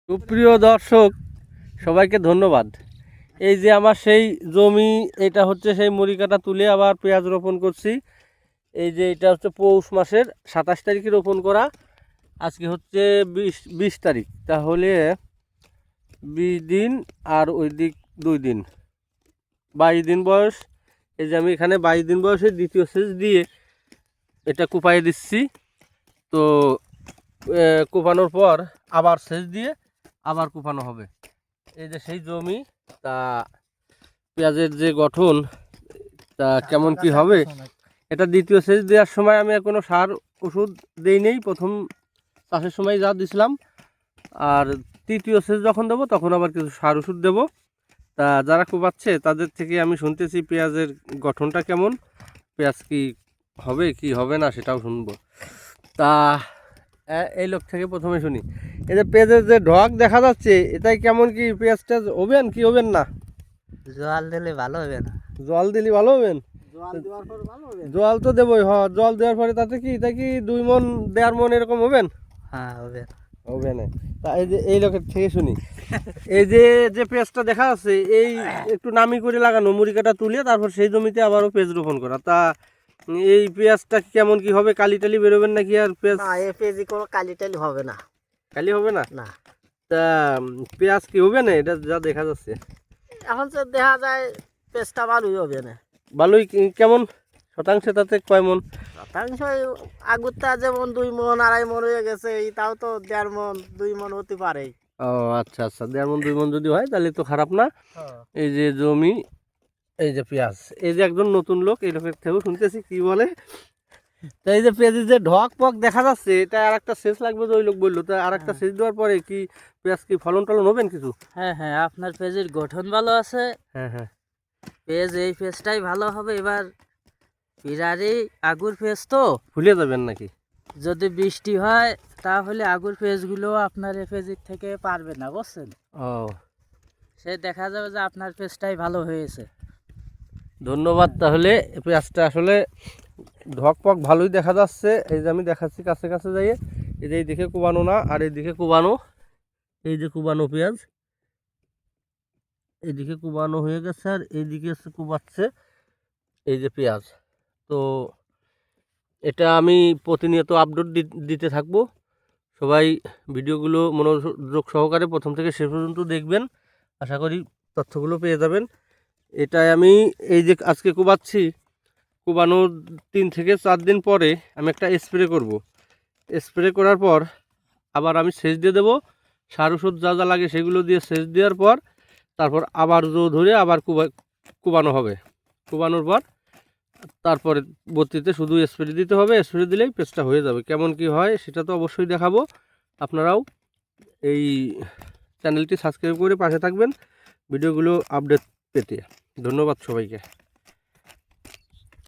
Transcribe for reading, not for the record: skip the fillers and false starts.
সুপ্রিয় দর্শক সবাইকে ধন্যবাদ। এই যে আমার সেই জমি, এটা হচ্ছে সেই মরিকাটা তুলে আবার পেঁয়াজ রোপণ করছি। এই যে এটা হচ্ছে পৌষ মাসের 27 তারিখে রোপণ করা। আজকে হচ্ছে 20 তারিখ, তাহলে 20 দিন আর ওই দিক 2 দিন, 22 দিন বয়স। এই যে আমি এখানে 22 দিন বয়সে দ্বিতীয় সেচ দিয়ে এটা কুপাইয়ে দিচ্ছি। তো কুপানোর পর আবার সেচ দিয়ে আবার কুপানো হবে। এই যে সেই জমি, তা পেঁয়াজের যে গঠন তা কেমন কি হবে, এটা দ্বিতীয় সেচ দেওয়ার সময় আমি কোনো সার ওষুধ দেই নেই। প্রথম চাষের সময় যা দিছিলাম, আর তৃতীয় সেচ যখন দেবো তখন আবার কিছু সার ওষুধ দেবো। তা যারা কুপাচ্ছে তাদের থেকে আমি শুনতেছি পেঁয়াজের গঠনটা কেমন, পেঁয়াজ কি হবে কি হবে না সেটাও শুনবো। তা এই লোক থেকে প্রথমে শুনি, এই যে পেঁয়াজের যে ঢক দেখা যাচ্ছে, এটাই কেমন কি পেঁয়াজটা হবেন কি হবেন না? জল দিলে ভালো হবে না? জল দিলে ভালো হবেন? জল তো দেবই, জল দেওয়ার পরে তাতে কি, তা কি 2 মন 1.5 মন এরকম হবেন? হ্যাঁ হবে। হবে না? তা এই যে এই লোকের থেকে শুনি, এই যে যে পেঁয়াজটা দেখা যাচ্ছে, এই একটু নামি করে লাগানো মুড়িকাটা তুলে তারপর সেই জমিতে আবারও পেঁয়াজ রোপণ করা। তা এই পেঁয়াজটা কেমন কি হবে? কালি টালি বেরোবেন নাকি? আর পেঁয়াজ না, এই পেঁয়াজি কোনো কালি টালি হবে না। কালি হবে না? না। তা পেঁয়াজ কি হবে না? এটা যা দেখা যাচ্ছে এখন তো দেখা যায় পেঁয়াজটা ভালোই হবে না। ভালোই। কেমন শতাংশে তাতে কয় মন? শতাংশ আগুরটা যেমন 2 মন 2.5 মন হয়ে গেছে, তাও তো 1.5 মন 2 মন হতে পারে। ও আচ্ছা আচ্ছা, 1.5 মন 2 মন যদি হয় তাহলে তো খারাপ না। এই যে জমি, এই যে পেঁয়াজ, এই যে একজন নতুন লোক, এই লোকের থেকেও শুনতেছি কি বলে। তা এই যে পেঁয়াজের যে ঢক পক দেখা যাচ্ছে, এটা আর একটা সেচ লাগবে যে ওই লোক বললো। তা আর একটা সেচ দেওয়ার পরে কি পেঁয়াজ কি ফলন টলন হবেন কিছু? হ্যাঁ হ্যাঁ, আপনার পেঁয়াজের গঠন ভালো আছে। হ্যাঁ হ্যাঁ, পেঁয়াজ এই পেঁয়াজটাই ভালো হবে। এবার পিরারি আগুর পেঁয়াজ তো ভুলে যাবেন নাকি? যদি বৃষ্টি হয় তাহলে আগুর পেঁয়াজগুলো আপনার এই পেঁয়াজের থেকে পারবে না, বুঝছেন? ও, সে দেখা যাবে যে আপনার পেঁয়াজটাই ভালো হয়েছে। ধন্যবাদ। তাহলে পেঁয়াজটা আসলে ঢক পক ভালোই দেখা যাচ্ছে। এই যে আমি দেখাচ্ছি কাছে কাছে যাইয়ে, এই যে এইদিকে কুবানো না, আর এইদিকে কুবানো। এই যে কুবানো পেঁয়াজ, এইদিকে কুবানো হয়ে গেছে আর এইদিকে কুবাচ্ছে এই যে পেঁয়াজ। তো এটা আমি প্রতিনিয়ত আপডেট দিতে থাকবো। সবাই ভিডিওগুলো মনোযোগ সহকারে প্রথম থেকে শেষ পর্যন্ত দেখবেন, আশা করি তথ্যগুলো পেয়ে যাবেন। এটাই আমি এই যে আজকে কুবাচ্ছি, কুবানোর 3 থেকে 4 দিন পরে আমি একটা স্প্রে করব। স্প্রে করার পর আবার আমি সেচ দিয়ে দেবো, সার ওষুধ যা যা লাগে সেগুলো দিয়ে সেচ দেওয়ার পর তারপর আবার জো ধরে আবার কুবানো হবে। কুবানোর পর তারপরে বর্তিতে শুধু স্প্রে দিতে হবে, স্প্রে দিলেই পেস্টটা হয়ে যাবে। কেমন কি হয় সেটা তো অবশ্যই দেখাবো। আপনারাও এই চ্যানেলটি সাবস্ক্রাইব করে পাশে থাকবেন ভিডিওগুলো আপডেট পেতে। ধন্যবাদ সবাইকে।